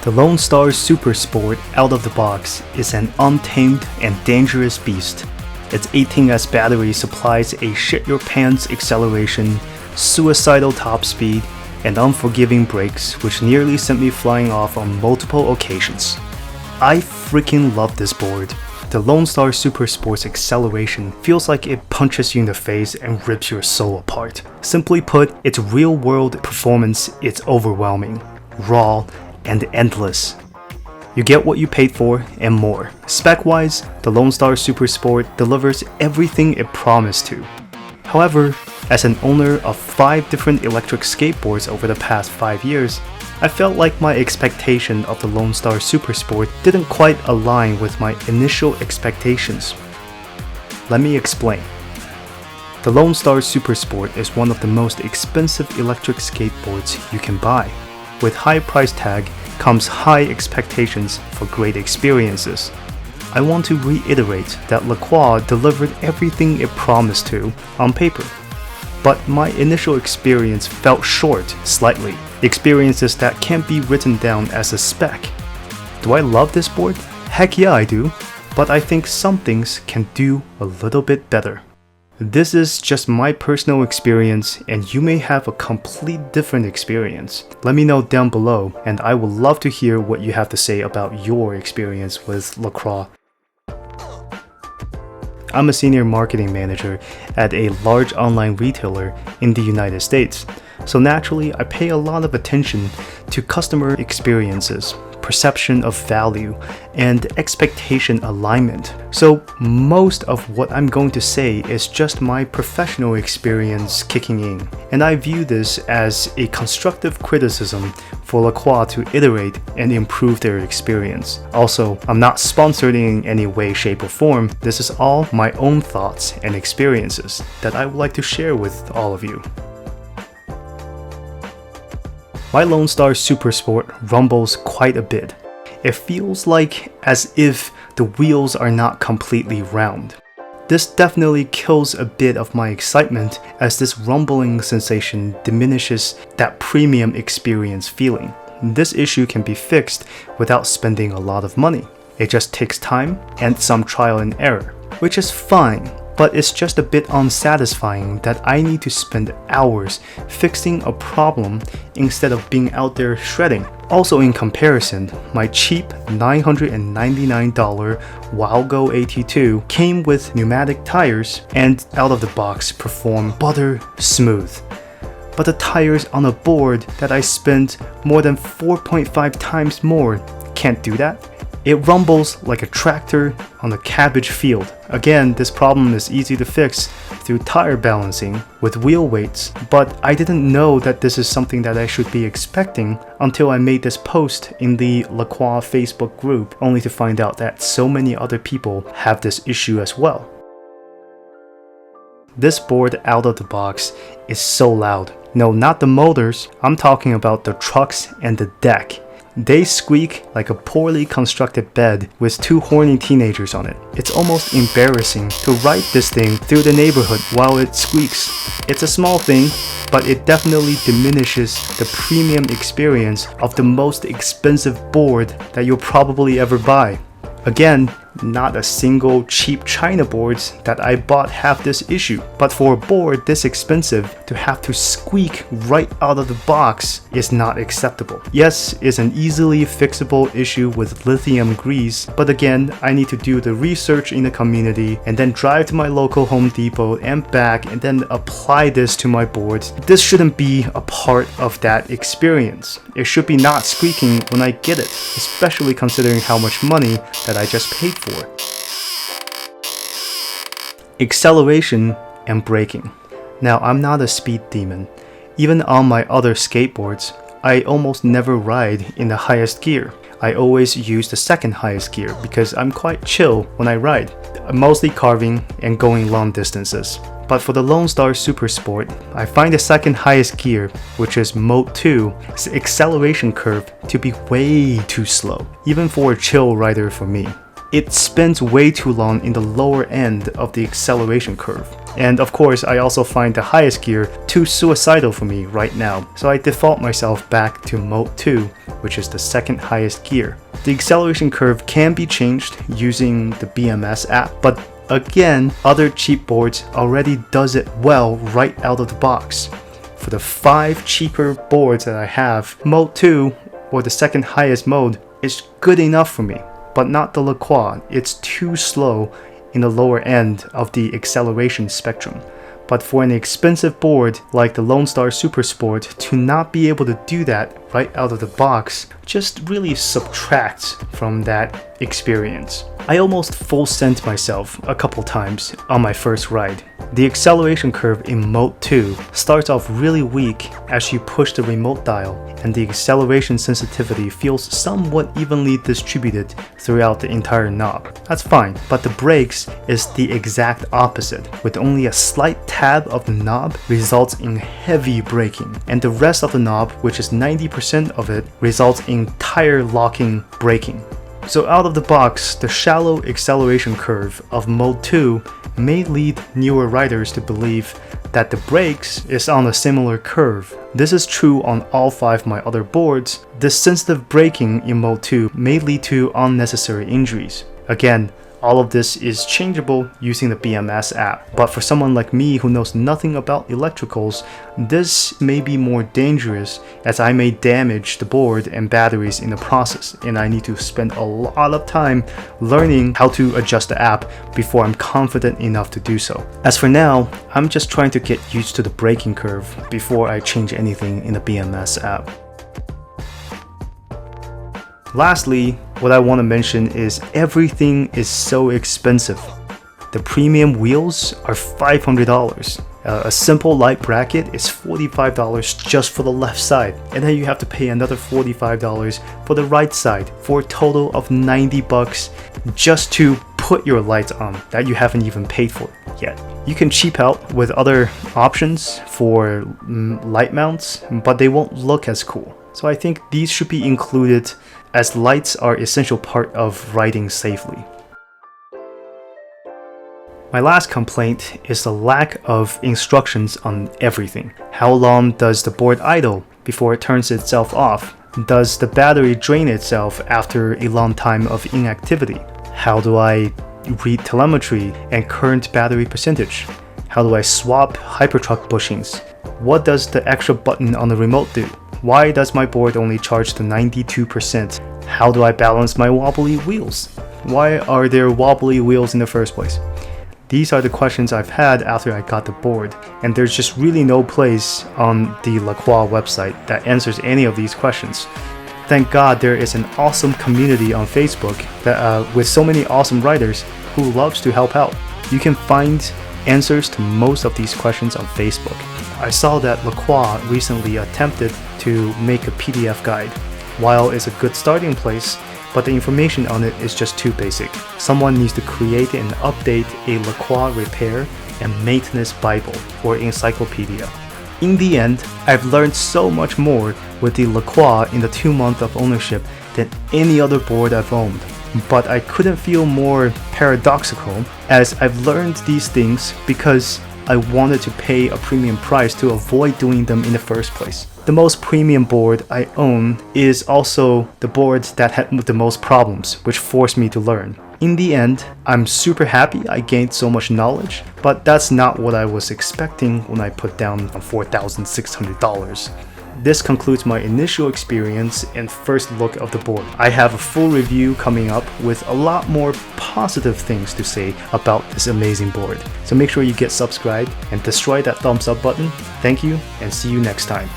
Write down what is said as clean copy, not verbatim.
The Lonestar Supersport out of the box is an untamed and dangerous beast. Its 18S battery supplies a shit-your-pants acceleration, suicidal top speed, and unforgiving brakes which nearly sent me flying off on multiple occasions. I freaking love this board. The Lonestar Supersport's acceleration feels like it punches you in the face and rips your soul apart. Simply put, its real-world performance is overwhelming, raw, and endless. You get what you paid for and more. Spec-wise, the Lonestar Supersport delivers everything it promised to. However, as an owner of 5 different electric skateboards over the past 5 years, I felt like my expectation of the Lonestar Supersport didn't quite align with my initial expectations. Let me explain. The Lonestar Supersport is one of the most expensive electric skateboards you can buy. With high price tag comes high expectations for great experiences. I want to reiterate that Lacroix delivered everything it promised to on paper. But my initial experience fell short slightly. Experiences that can't be written down as a spec. Do I love this board? Heck yeah I do, but I think some things can do a little bit better. This is just my personal experience and you may have a complete different experience. Let me know down below and I would love to hear what you have to say about your experience with Lacroix. I'm a senior marketing manager at a large online retailer in the United States, so naturally I pay a lot of attention to customer experiences, perception of value, and expectation alignment. So most of what I'm going to say is just my professional experience kicking in, and I view this as a constructive criticism for Lacroix to iterate and improve their experience. Also, I'm not sponsored in any way, shape, or form. This is all my own thoughts and experiences that I would like to share with all of you. My Lonestar Supersport rumbles quite a bit. It feels like as if the wheels are not completely round. This definitely kills a bit of my excitement as this rumbling sensation diminishes that premium experience feeling. This issue can be fixed without spending a lot of money. It just takes time and some trial and error, which is fine. But it's just a bit unsatisfying that I need to spend hours fixing a problem instead of being out there shredding. Also in comparison, my cheap $999 Wildgo AT2 came with pneumatic tires and out of the box perform butter smooth. But the tires on a board that I spent more than 4.5 times more can't do that. It rumbles like a tractor on a cabbage field. Again, this problem is easy to fix through tire balancing with wheel weights, but I didn't know that this is something that I should be expecting until I made this post in the Lacroix Facebook group, only to find out that so many other people have this issue as well. This board out of the box is so loud. No, not the motors, I'm talking about the trucks and the deck. They squeak like a poorly constructed bed with 2 horny teenagers on it. It's almost embarrassing to ride this thing through the neighborhood while it squeaks. It's a small thing, but it definitely diminishes the premium experience of the most expensive board that you'll probably ever buy. Again, not a single cheap China boards that I bought have this issue, but for a board this expensive to have to squeak right out of the box is not acceptable. Yes, it's an easily fixable issue with lithium grease, but again, I need to do the research in the community and then drive to my local Home Depot and back and then apply this to my boards. This shouldn't be a part of that experience. It should be not squeaking when I get it, especially considering how much money that I just paid for. Acceleration and braking. Now, I'm not a speed demon. Even on my other skateboards, I almost never ride in the highest gear. I always use the second highest gear because I'm quite chill when I ride, mostly carving and going long distances. But for the Lonestar Supersport, I find the second highest gear, which is Mode 2's acceleration curve to be way too slow, even for a chill rider for me. It spends way too long in the lower end of the acceleration curve. And of course, I also find the highest gear too suicidal for me right now, so I default myself back to Mode 2, which is the second highest gear. The acceleration curve can be changed using the BMS app, but again, other cheap boards already does it well right out of the box. For the 5 cheaper boards that I have, Mode 2, or the second highest mode, is good enough for me, but not the Lacroix. It's too slow in the lower end of the acceleration spectrum. But for an expensive board like the Lonestar Supersport to not be able to do that right out of the box just really subtracts from that experience. I almost full sent myself a couple times on my first ride. The acceleration curve in Mode 2 starts off really weak as you push the remote dial, and the acceleration sensitivity feels somewhat evenly distributed throughout the entire knob. That's fine, but the brakes is the exact opposite, with only a slight tab of the knob results in heavy braking, and the rest of the knob, which is 90% of it, results in tire locking braking. So out of the box, the shallow acceleration curve of Mode 2 may lead newer riders to believe that the brakes is on a similar curve. This is true on all 5 of my other boards. This sensitive braking in Mode 2 may lead to unnecessary injuries. Again, all of this is changeable using the BMS app, but for someone like me who knows nothing about electricals, this may be more dangerous as I may damage the board and batteries in the process, and I need to spend a lot of time learning how to adjust the app before I'm confident enough to do so. As for now, I'm just trying to get used to the braking curve before I change anything in the BMS app. Lastly, what I want to mention is everything is so expensive. The premium wheels are $500. A simple light bracket is $45 just for the left side, and then you have to pay another $45 for the right side for a total of $90 just to put your lights on that you haven't even paid for yet. You can cheap out with other options for light mounts, but they won't look as cool. So I think these should be included as lights are an essential part of riding safely. My last complaint is the lack of instructions on everything. How long does the board idle before it turns itself off? Does the battery drain itself after a long time of inactivity? How do I read telemetry and current battery percentage? How do I swap Hypertruck bushings? What does the extra button on the remote do? Why does my board only charge to 92%? How do I balance my wobbly wheels? Why are there wobbly wheels in the first place? These are the questions I've had after I got the board, and there's just really no place on the Lacroix website that answers any of these questions. Thank God there is an awesome community on Facebook that, with so many awesome riders who loves to help out. You can find answers to most of these questions on Facebook. I saw that Lacroix recently attempted to make a PDF guide. While it's a good starting place, but the information on it is just too basic. Someone needs to create and update a Lacroix repair and maintenance Bible or encyclopedia. In the end, I've learned so much more with the Lacroix in the 2 months of ownership than any other board I've owned. But I couldn't feel more paradoxical as I've learned these things because I wanted to pay a premium price to avoid doing them in the first place. The most premium board I own is also the board that had the most problems, which forced me to learn. In the end, I'm super happy I gained so much knowledge, but that's not what I was expecting when I put down $4,600. This concludes my initial experience and first look of the board. I have a full review coming up with a lot more positive things to say about this amazing board. So make sure you get subscribed and destroy that thumbs up button. Thank you and see you next time.